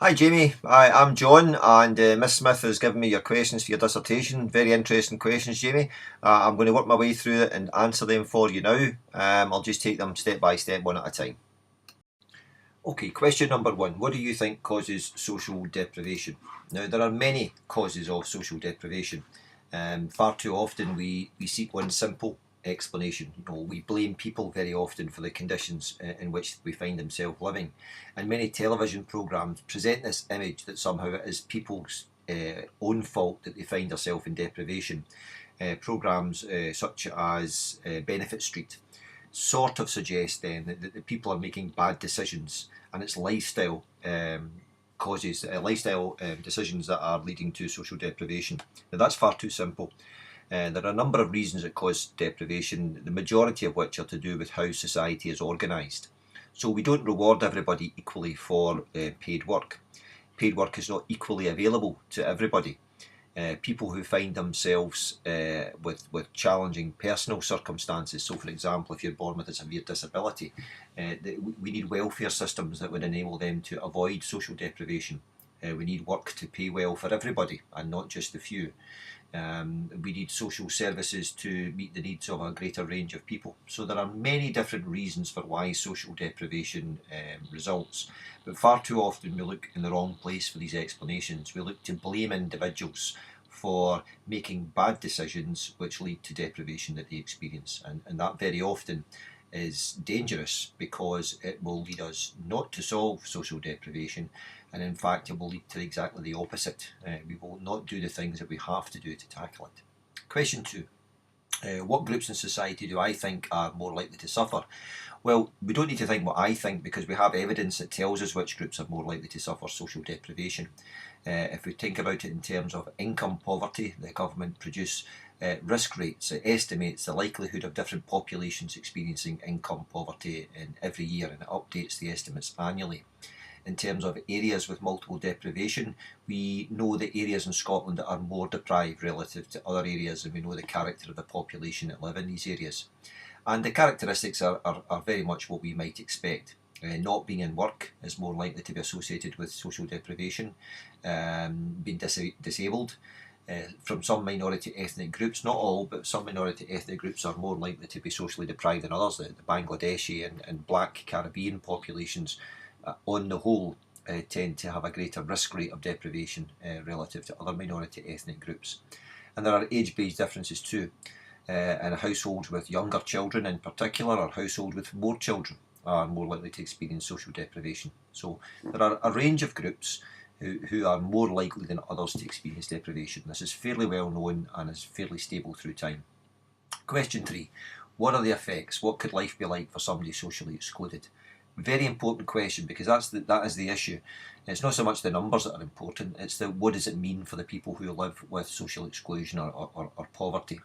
Hi Jamie, I'm John, and Miss Smith has given me your questions for your dissertation. Very interesting questions, Jamie. I'm going to work my way through it and answer them for you now. I'll just take them step by step, one at a time. Okay, question number one. What do you think causes social deprivation? Now, there are many causes of social deprivation. Far too often we seek one simple explanation. We blame people very often for the conditions in which we find themselves living. And many television programmes present this image that somehow it is people's own fault that they find themselves in deprivation. Programmes such as Benefit Street sort of suggest then that the people are making bad decisions and it's lifestyle decisions that are leading to social deprivation. Now that's far too simple. There are a number of reasons that cause deprivation, the majority of which are to do with how society is organised. So we don't reward everybody equally for paid work. Paid work is not equally available to everybody. People who find themselves with challenging personal circumstances. So, for example, if you're born with a severe disability, we need welfare systems that would enable them to avoid social deprivation. We need work to pay well for everybody and not just the few. We need social services to meet the needs of a greater range of people. So there are many different reasons for why social deprivation results, but far too often we look in the wrong place for these explanations. We look to blame individuals for making bad decisions which lead to deprivation that they experience, and that very often is dangerous because it will lead us not to solve social deprivation, and in fact it will lead to exactly the opposite. We will not do the things that we have to do to tackle it. Question two. What groups in society do I think are more likely to suffer? Well, we don't need to think what I think because we have evidence that tells us which groups are more likely to suffer social deprivation. If we think about it in terms of income poverty, the government produce risk rates. It estimates the likelihood of different populations experiencing income poverty in every year, and it updates the estimates annually. In terms of areas with multiple deprivation, we know the areas in Scotland that are more deprived relative to other areas, and we know the character of the population that live in these areas. And the characteristics are very much what we might expect. Not being in work is more likely to be associated with social deprivation. Being disabled. From some minority ethnic groups, not all, but some minority ethnic groups are more likely to be socially deprived than others. The Bangladeshi and black Caribbean populations, on the whole, tend to have a greater risk rate of deprivation relative to other minority ethnic groups. And there are age-based differences too. And households with younger children in particular, or households with more children, are more likely to experience social deprivation. So there are a range of groups who are more likely than others to experience deprivation. This is fairly well known and is fairly stable through time. Question three. What are the effects? What could life be like for somebody socially excluded? Very important question, because that is the issue. It's not so much the numbers that are important, it's the what does it mean for the people who live with social exclusion or poverty.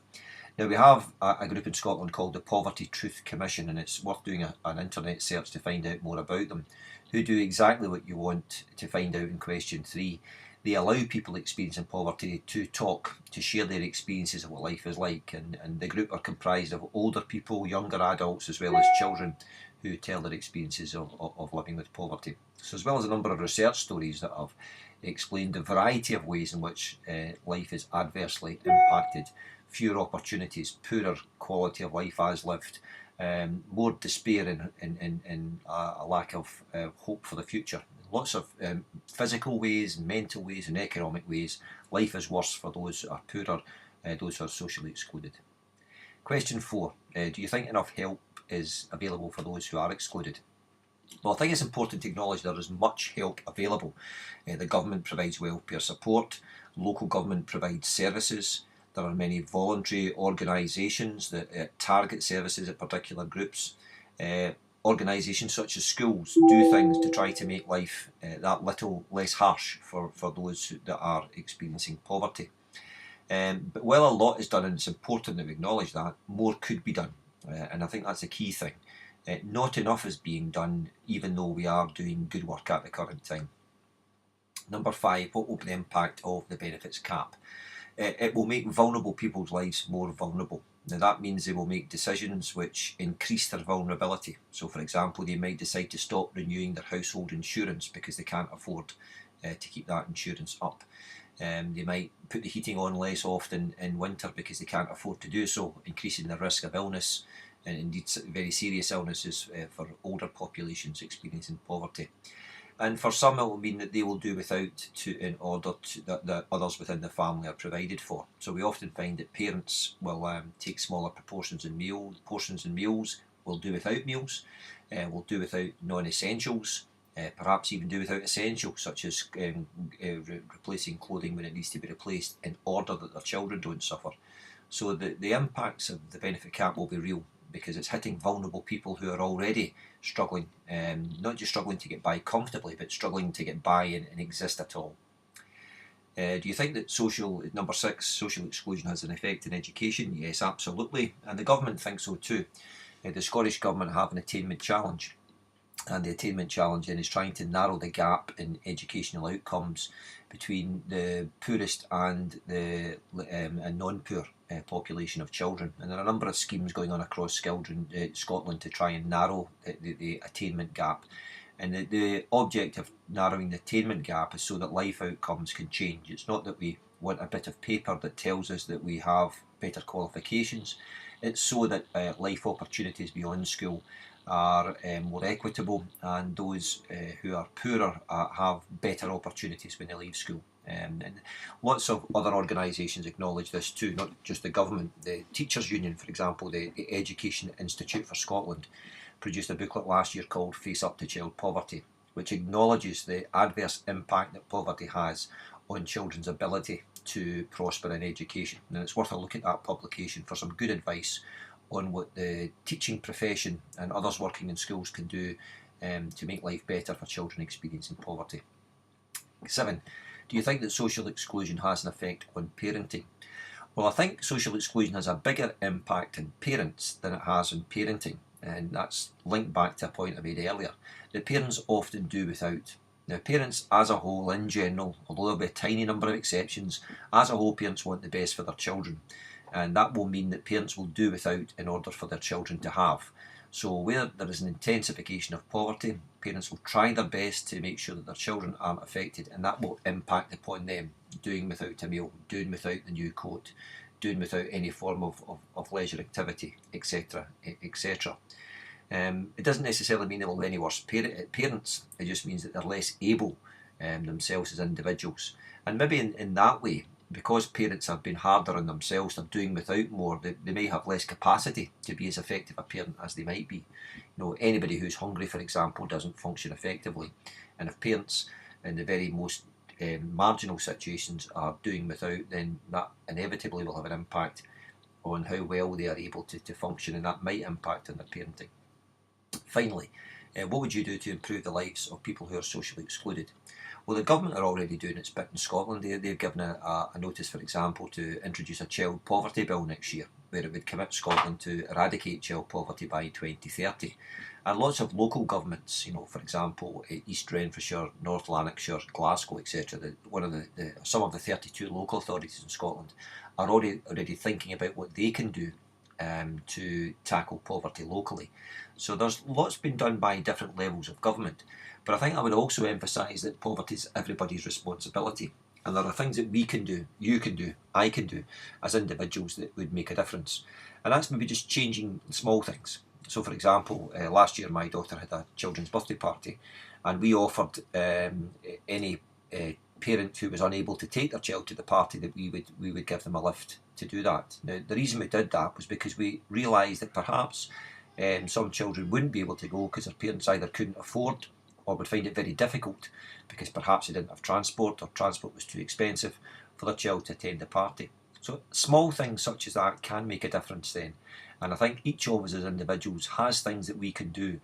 Now, we have a group in Scotland called the Poverty Truth Commission, and it's worth doing an internet search to find out more about them, who do exactly what you want to find out in question three. They allow people experiencing poverty to talk, to share their experiences of what life is like, and the group are comprised of older people, younger adults, as well as children who tell their experiences of living with poverty. So, as well as a number of research stories that have explained the variety of ways in which life is adversely impacted, fewer opportunities, poorer quality of life as lived, more despair and a lack of hope for the future. Lots of physical ways, mental ways, and economic ways. Life is worse for those who are poorer, those who are socially excluded. Question four. Do you think enough help is available for those who are excluded? Well, I think it's important to acknowledge there is much help available. The government provides welfare support, local government provides services, there are many voluntary organisations that target services at particular groups. Organisations such as schools do things to try to make life that little less harsh for those that are experiencing poverty. But while a lot is done, and it's important that we acknowledge that, more could be done. And I think that's a key thing. Not enough is being done, even though we are doing good work at the current time. Number five, what will be the impact of the benefits cap? It will make vulnerable people's lives more vulnerable. Now that means they will make decisions which increase their vulnerability. So for example, they might decide to stop renewing their household insurance because they can't afford to keep that insurance up. They might put the heating on less often in winter because they can't afford to do so, increasing the risk of illness, and indeed very serious illnesses for older populations experiencing poverty. And for some it will mean that they will do without in order that others within the family are provided for. So we often find that parents will take smaller portions in meals, will do without meals, will do without non-essentials, perhaps even do without essentials such as replacing clothing when it needs to be replaced in order that their children don't suffer. So the impacts of the benefit cap will be real, because it's hitting vulnerable people who are already struggling, not just struggling to get by comfortably, but struggling to get by and exist at all. Do you think that number 6, social exclusion has an effect in education? Yes, absolutely, and the government thinks so too. The Scottish Government have an attainment challenge, and the attainment challenge then is trying to narrow the gap in educational outcomes between the poorest and the non-poor population of children. And there are a number of schemes going on across Scotland to try and narrow the attainment gap. And the object of narrowing the attainment gap is so that life outcomes can change. It's not that we want a bit of paper that tells us that we have better qualifications. It's so that life opportunities beyond school are more equitable, and those who are poorer have better opportunities when they leave school. And lots of other organisations acknowledge this too, not just the government. The Teachers Union, for example, the Education Institute for Scotland, produced a booklet last year called Face Up to Child Poverty, which acknowledges the adverse impact that poverty has on children's ability to prosper in education. And it's worth a look at that publication for some good advice on what the teaching profession and others working in schools can do to make life better for children experiencing poverty. 7. Do you think that social exclusion has an effect on parenting? Well, I think social exclusion has a bigger impact on parents than it has on parenting, and that's linked back to a point I made earlier, that parents often do without. Now, parents as a whole, in general, although there'll be a tiny number of exceptions, as a whole parents want the best for their children. And that will mean that parents will do without in order for their children to have. So where there is an intensification of poverty, parents will try their best to make sure that their children aren't affected, and that will impact upon them, doing without a meal, doing without the new coat, doing without any form of leisure activity, etc. etc. It doesn't necessarily mean they will be any worse parents, it just means that they're less able themselves as individuals. And maybe in that way, because parents have been harder on themselves, they're doing without more, they may have less capacity to be as effective a parent as they might be. Anybody who's hungry, for example, doesn't function effectively. And if parents in the very most marginal situations are doing without, then that inevitably will have an impact on how well they are able to function, and that might impact on their parenting. Finally, what would you do to improve the lives of people who are socially excluded? Well, the government are already doing its bit in Scotland. They've given a notice, for example, to introduce a child poverty bill next year, where it would commit Scotland to eradicate child poverty by 2030. And lots of local governments, for example, East Renfrewshire, North Lanarkshire, Glasgow, etc., some of the 32 local authorities in Scotland are already thinking about what they can do to tackle poverty locally. So there's lots been done by different levels of government, but I think I would also emphasise that poverty is everybody's responsibility, and there are things that we can do, you can do, I can do as individuals that would make a difference, and that's maybe just changing small things. So for example, last year my daughter had a children's birthday party, and we offered any parent who was unable to take their child to the party that we would give them a lift to do that. Now, the reason we did that was because we realised that perhaps some children wouldn't be able to go because their parents either couldn't afford or would find it very difficult because perhaps they didn't have transport, or transport was too expensive for their child to attend the party. So small things such as that can make a difference then, and I think each of us as individuals has things that we can do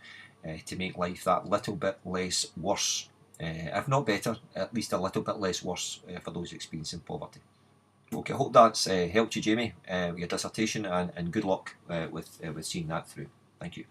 to make life that little bit less worse, if not better, at least a little bit less worse for those experiencing poverty. Okay, I hope that's helped you, Jamie, with your dissertation, and good luck with seeing that through. Thank you.